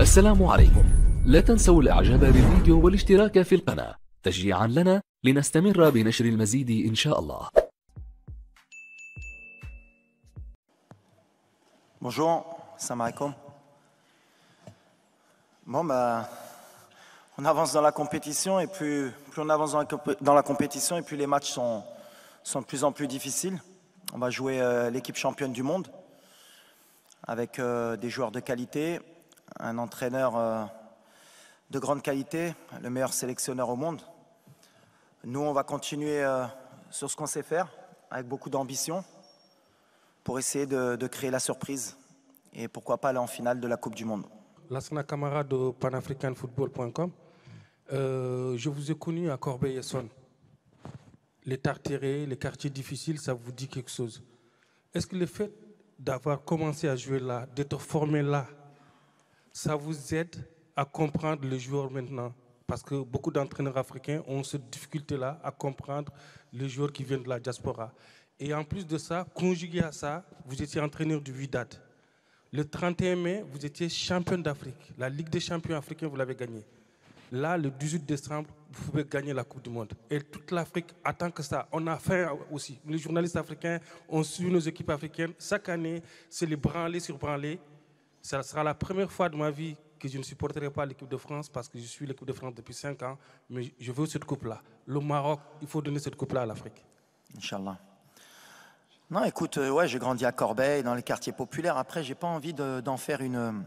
السلام عليكم. لا تنسوا الاعجاب بالفيديو والاشتراك في القناة تشجيعا لنا لنستمر بنشر المزيد إن شاء الله. Bonjour, salam alaikum. Bon, on avance dans la compétition et plus on avance dans la compétition et plus les matchs sont de plus en plus difficiles. On va jouer l'équipe championne du monde avec des joueurs de qualité, un entraîneur de grande qualité, le meilleur sélectionneur au monde. Nous, on va continuer sur ce qu'on sait faire avec beaucoup d'ambition pour essayer de créer la surprise et pourquoi pas aller en finale de la Coupe du Monde. Lassana Camara de panafricanfootball.com. Je vous ai connu à Corbeil-Essonnes. Les Tartérés, les quartiers difficiles, ça vous dit quelque chose? Est-ce que le fait d'avoir commencé à jouer là, d'être formé là, ça vous aide à comprendre le joueur maintenant? Parce que beaucoup d'entraîneurs africains ont cette difficulté-là à comprendre les joueurs qui viennent de la diaspora. Et en plus de ça, conjugué à ça, vous étiez entraîneur du Wydad. Le 31 mai, vous étiez champion d'Afrique. La Ligue des champions africains, vous l'avez gagnée. Là, le 18 décembre, vous pouvez gagner la Coupe du Monde. Et toute l'Afrique attend que ça. On a faim aussi. Les journalistes africains ont suivi nos équipes africaines. Chaque année, c'est les branlés sur branlés. Ça sera la première fois de ma vie que je ne supporterai pas l'équipe de France parce que je suis l'équipe de France depuis 5 ans. Mais je veux cette coupe-là. Le Maroc, il faut donner cette coupe-là à l'Afrique. Inch'Allah. Non, écoute, ouais, j'ai grandi à Corbeil, dans les quartiers populaires. Après, j'ai pas envie d'en faire une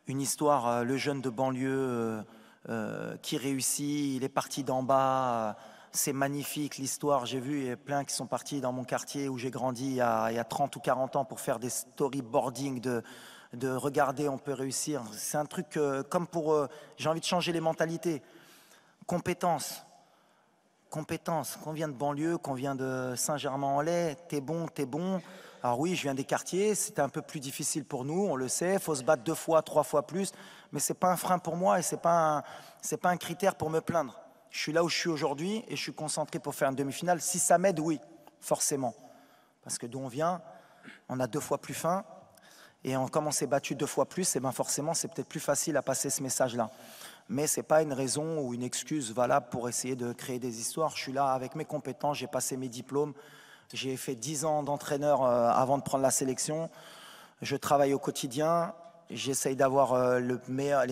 histoire. Le jeune de banlieue qui réussit, il est parti d'en bas. C'est magnifique l'histoire. J'ai vu, il y a plein qui sont partis dans mon quartier où j'ai grandi il y a 30 ou 40 ans pour faire des storyboarding de regarder, on peut réussir. C'est un truc comme pour... j'ai envie de changer les mentalités. Compétences. Qu'on vient de banlieue, qu'on vient de Saint-Germain-en-Laye, t'es bon. Alors oui, je viens des quartiers, c'était un peu plus difficile pour nous, on le sait, il faut se battre 2 fois, 3 fois plus, mais c'est pas un frein pour moi et c'est pas un critère pour me plaindre. Je suis là où je suis aujourd'hui et je suis concentré pour faire une demi-finale. Si ça m'aide, oui, forcément. Parce que d'où on vient, on a 2 fois plus faim et comme on s'est battu 2 fois plus, et ben forcément c'est peut-être plus facile à passer ce message-là. Mais ce n'est pas une raison ou une excuse valable pour essayer de créer des histoires. Je suis là avec mes compétences, j'ai passé mes diplômes, j'ai fait 10 ans d'entraîneur avant de prendre la sélection. Je travaille au quotidien, j'essaye d'avoir les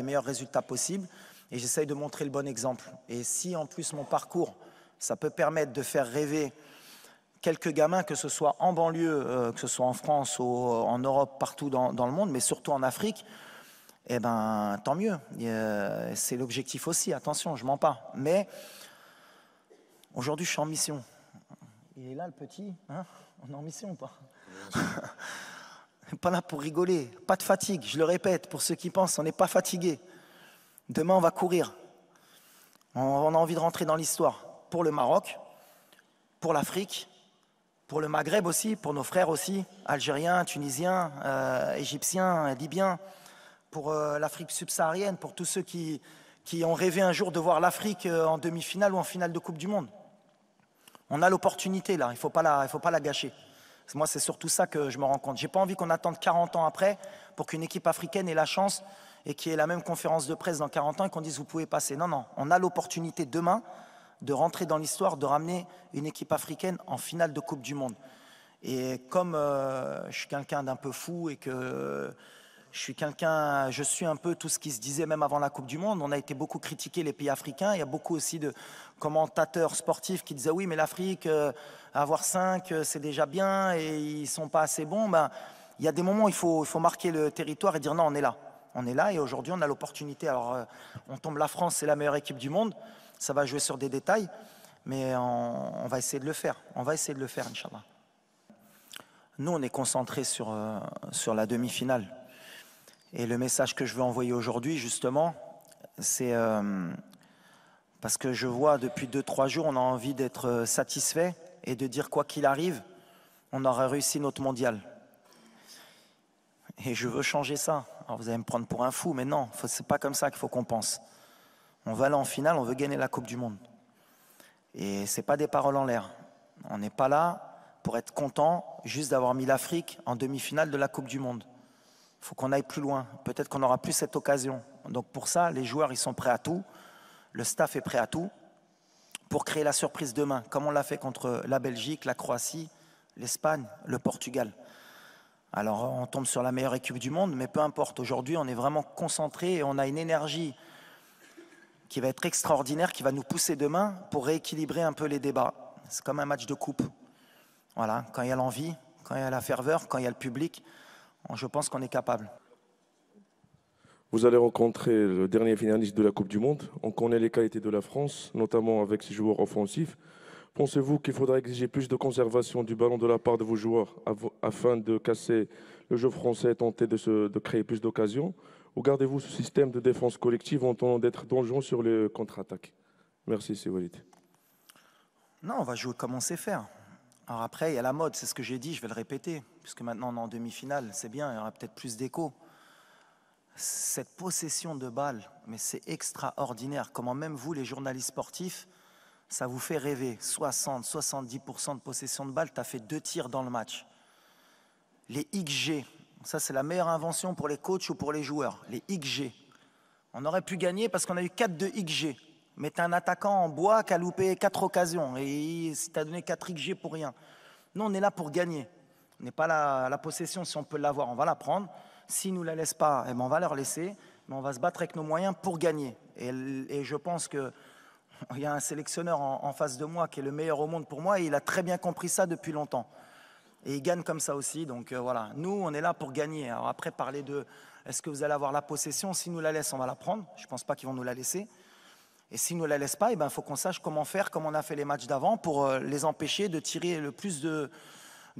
meilleurs résultats possibles et j'essaye de montrer le bon exemple. Et si en plus mon parcours, ça peut permettre de faire rêver quelques gamins, que ce soit en banlieue, que ce soit en France ou en Europe, partout dans le monde, mais surtout en Afrique, eh ben, tant mieux. C'est l'objectif aussi, attention, je mens pas. Mais aujourd'hui, je suis en mission. Il est là, le petit, hein? On est en mission ou pas? Pas là pour rigoler, pas de fatigue, je le répète, pour ceux qui pensent, on n'est pas fatigué. Demain, on va courir. On a envie de rentrer dans l'histoire pour le Maroc, pour l'Afrique, pour le Maghreb aussi, pour nos frères aussi, Algériens, Tunisiens, Égyptiens, Libyens, pour l'Afrique subsaharienne, pour tous ceux qui ont rêvé un jour de voir l'Afrique en demi-finale ou en finale de Coupe du Monde. On a l'opportunité là, il ne faut pas la gâcher. Moi, c'est surtout ça que je me rends compte. Je n'ai pas envie qu'on attende 40 ans après pour qu'une équipe africaine ait la chance et qu'il y ait la même conférence de presse dans 40 ans et qu'on dise vous pouvez passer. Non, on a l'opportunité demain de rentrer dans l'histoire, de ramener une équipe africaine en finale de Coupe du Monde. Et comme je suis quelqu'un d'un peu fou et que... je suis un peu tout ce qui se disait même avant la Coupe du Monde. On a été beaucoup critiqué, les pays africains. Il y a beaucoup aussi de commentateurs sportifs qui disaient oui, mais l'Afrique, avoir 5, c'est déjà bien et ils ne sont pas assez bons. Ben, il y a des moments où il faut marquer le territoire et dire non, on est là. On est là et aujourd'hui, on a l'opportunité. Alors, on tombe la France, c'est la meilleure équipe du monde. Ça va jouer sur des détails, mais on va essayer de le faire. On va essayer de le faire, Inch'Allah. Nous, on est concentrés sur la demi-finale. Et le message que je veux envoyer aujourd'hui, justement, c'est parce que je vois depuis 2-3 jours, on a envie d'être satisfait et de dire quoi qu'il arrive, on aura réussi notre mondial. Et je veux changer ça. Alors vous allez me prendre pour un fou, mais non, c'est pas comme ça qu'il faut qu'on pense. On va aller en finale, on veut gagner la Coupe du Monde. Et c'est pas des paroles en l'air. On n'est pas là pour être content juste d'avoir mis l'Afrique en demi-finale de la Coupe du Monde. Il faut qu'on aille plus loin. Peut-être qu'on n'aura plus cette occasion. Donc pour ça, les joueurs, ils sont prêts à tout. Le staff est prêt à tout pour créer la surprise demain, comme on l'a fait contre la Belgique, la Croatie, l'Espagne, le Portugal. Alors on tombe sur la meilleure équipe du monde, mais peu importe. Aujourd'hui, on est vraiment concentré et on a une énergie qui va être extraordinaire, qui va nous pousser demain pour rééquilibrer un peu les débats. C'est comme un match de coupe. Voilà, quand il y a l'envie, quand il y a la ferveur, quand il y a le public, je pense qu'on est capable. Vous allez rencontrer le dernier finaliste de la Coupe du Monde. On connaît les qualités de la France, notamment avec ses joueurs offensifs. Pensez-vous qu'il faudra exiger plus de conservation du ballon de la part de vos joueurs afin de casser le jeu français et tenter de créer plus d'occasions? Ou gardez-vous ce système de défense collective en tentant d'être dangereux sur les contre-attaques? Merci, c'est Walid. Non, on va jouer comme on sait faire. Alors après, il y a la mode, c'est ce que j'ai dit, je vais le répéter, puisque maintenant on est en demi-finale, c'est bien, il y aura peut-être plus d'écho. Cette possession de balle, mais c'est extraordinaire. Comment même vous, les journalistes sportifs, ça vous fait rêver. 60-70% de possession de balle, tu as fait 2 tirs dans le match. Les XG, ça c'est la meilleure invention pour les coachs ou pour les joueurs. Les XG. On aurait pu gagner parce qu'on a eu 4 de XG. Mais tu as un attaquant en bois qui a loupé 4 occasions. Et tu as donné 4 XG pour rien. Nous, on est là pour gagner. On n'est pas là, la possession, si on peut l'avoir, on va la prendre. S'ils ne nous la laissent pas, eh ben on va leur laisser, mais on va se battre avec nos moyens pour gagner. Et je pense qu'il y a un sélectionneur en face de moi qui est le meilleur au monde pour moi, et il a très bien compris ça depuis longtemps. Et il gagne comme ça aussi, donc voilà. Nous, on est là pour gagner. Alors après, parler de est-ce que vous allez avoir la possession? S'ils nous la laissent, on va la prendre. Je ne pense pas qu'ils vont nous la laisser. Et s'ils ne nous la laissent pas, il faut qu'on sache comment faire, comme on a fait les matchs d'avant, pour les empêcher de tirer le plus de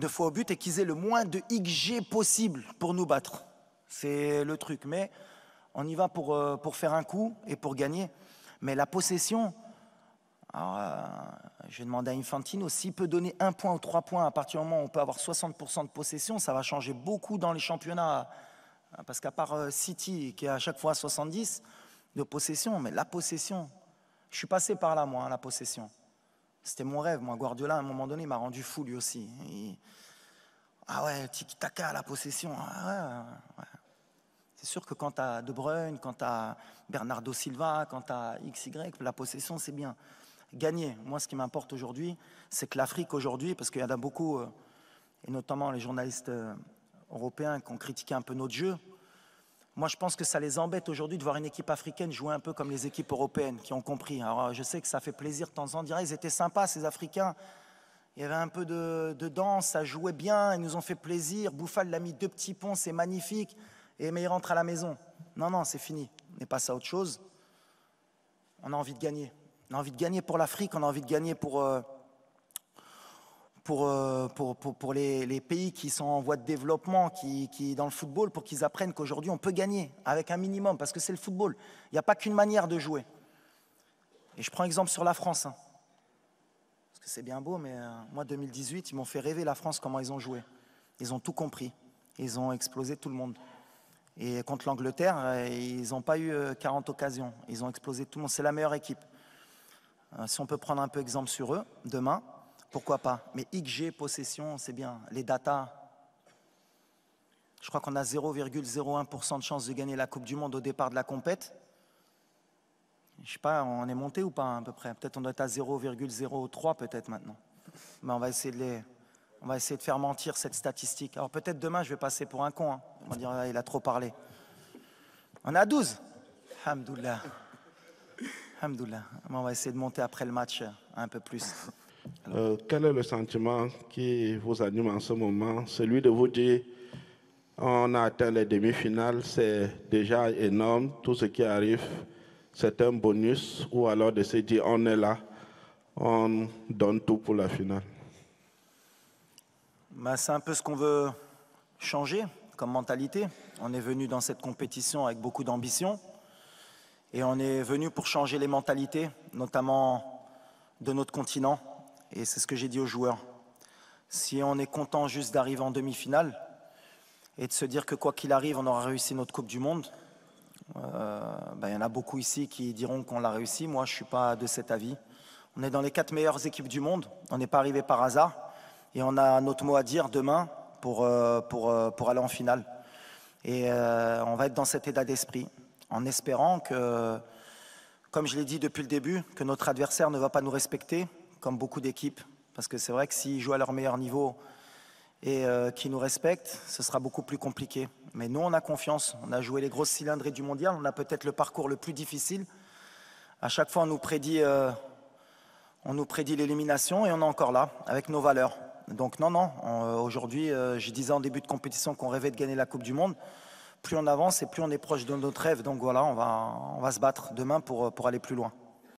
fois au but et qu'ils aient le moins de XG possible pour nous battre. C'est le truc, mais on y va pour faire un coup et pour gagner. Mais la possession, je vais demander à Infantino, s'il peut donner 1 point ou 3 points à partir du moment où on peut avoir 60% de possession, ça va changer beaucoup dans les championnats. Parce qu'à part City, qui est à chaque fois à 70 de possession, mais la possession, je suis passé par là, moi, la possession. C'était mon rêve, moi. Guardiola, à un moment donné, m'a rendu fou, lui aussi. Ah ouais, tiki-taka, la possession. Ah ouais. C'est sûr que quand tu as De Bruyne, quand tu as Bernardo Silva, quand tu as XY, la possession, c'est bien. Gagner. Moi, ce qui m'importe aujourd'hui, c'est que l'Afrique, aujourd'hui, parce qu'il y en a beaucoup, et notamment les journalistes européens qui ont critiqué un peu notre jeu, moi, je pense que ça les embête aujourd'hui de voir une équipe africaine jouer un peu comme les équipes européennes qui ont compris. Alors, je sais que ça fait plaisir de temps en temps. Ils étaient sympas, ces Africains. Il y avait un peu de danse, ça jouait bien, ils nous ont fait plaisir. Bouffal l'a mis 2 petits ponts, c'est magnifique. Mais il rentre à la maison. Non, c'est fini. On est passé à autre chose. On a envie de gagner. On a envie de gagner pour l'Afrique, on a envie de gagner pour les pays qui sont en voie de développement, qui dans le football, pour qu'ils apprennent qu'aujourd'hui on peut gagner avec un minimum, parce que c'est le football. Il n'y a pas qu'une manière de jouer. Et je prends exemple sur la France. Parce que c'est bien beau, mais moi 2018, ils m'ont fait rêver la France, comment ils ont joué. Ils ont tout compris. Ils ont explosé tout le monde. Et contre l'Angleterre, ils n'ont pas eu 40 occasions. Ils ont explosé tout le monde. C'est la meilleure équipe. Si on peut prendre un peu exemple sur eux, demain, pourquoi pas. Mais XG, possession, c'est bien. Les datas, je crois qu'on a 0,01% de chance de gagner la Coupe du Monde au départ de la compète. Je ne sais pas, on est monté ou pas à peu près. Peut-être on doit être à 0,03 peut-être maintenant. Mais on va essayer de faire mentir cette statistique. Alors peut-être demain, je vais passer pour un con. On va dire, il a trop parlé. On est à 12. Alhamdoulilah. Alhamdoulilah. On va essayer de monter après le match un peu plus. Quel est le sentiment qui vous anime en ce moment? Celui de vous dire, on a atteint les demi-finales, c'est déjà énorme. Tout ce qui arrive, c'est un bonus. Ou alors de se dire, on est là, on donne tout pour la finale. C'est un peu ce qu'on veut changer comme mentalité. On est venu dans cette compétition avec beaucoup d'ambition et on est venu pour changer les mentalités, notamment de notre continent. Et c'est ce que j'ai dit aux joueurs. Si on est content juste d'arriver en demi-finale et de se dire que quoi qu'il arrive, on aura réussi notre Coupe du Monde, il y en a beaucoup ici qui diront qu'on l'a réussi. Moi, je ne suis pas de cet avis. On est dans les 4 meilleures équipes du monde. On n'est pas arrivé par hasard. Et on a notre mot à dire demain pour aller en finale. Et on va être dans cet état d'esprit, en espérant que, comme je l'ai dit depuis le début, que notre adversaire ne va pas nous respecter, comme beaucoup d'équipes. Parce que c'est vrai que s'ils jouent à leur meilleur niveau et qu'ils nous respectent, ce sera beaucoup plus compliqué. Mais nous, on a confiance. On a joué les grosses cylindrées du mondial. On a peut-être le parcours le plus difficile. À chaque fois, on nous prédit l'élimination et on est encore là, avec nos valeurs. Donc non, aujourd'hui, je disais en début de compétition qu'on rêvait de gagner la Coupe du Monde. Plus on avance et plus on est proche de notre rêve. Donc voilà, on va se battre demain pour aller plus loin.